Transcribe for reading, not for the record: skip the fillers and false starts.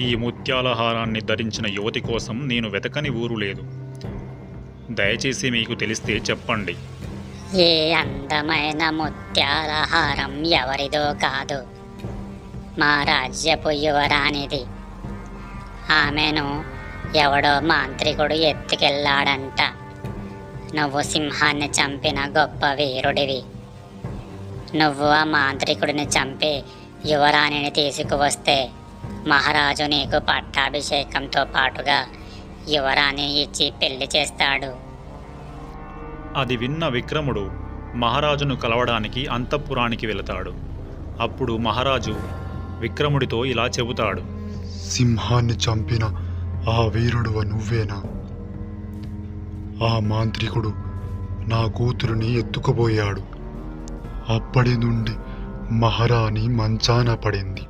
ఈ ముత్యాల హారాన్ని ధరించిన యువతి కోసం నేను వెతకని ఊరు లేదు. దయచేసి మీకు తెలిస్తే చెప్పండి. ఏ అందమైన ముత్యాల హారం ఎవరిదో కాదు, మా రాజ్యపు యువరాణిది. ఆమెను ఎవడో మాంత్రికుడు ఎత్తుకెళ్ళాడంట. నువ్వు సింహాన్ని చంపిన గొప్ప వీరుడివి. నువ్వు ఆ మాంత్రికుడిని చంపి యువరాణిని తీసుకువస్తే మహారాజు నీకు పట్టాభిషేకంతో పాటుగా యువరాణిని ఇచ్చి పెళ్లి చేస్తాడు. అది విన్న విక్రముడు మహారాజును కలవడానికి అంతఃపురానికి వెళతాడు. అప్పుడు మహారాజు విక్రముడితో ఇలా చెబుతాడు. సింహాన్ని చంపిన ఆ వీరుడు నువ్వేనా? ఆ మాంత్రికుడు నా కూతురుని ఎత్తుకుపోయాడు. అప్పటి నుండి మహారాణి మంచాన పడింది.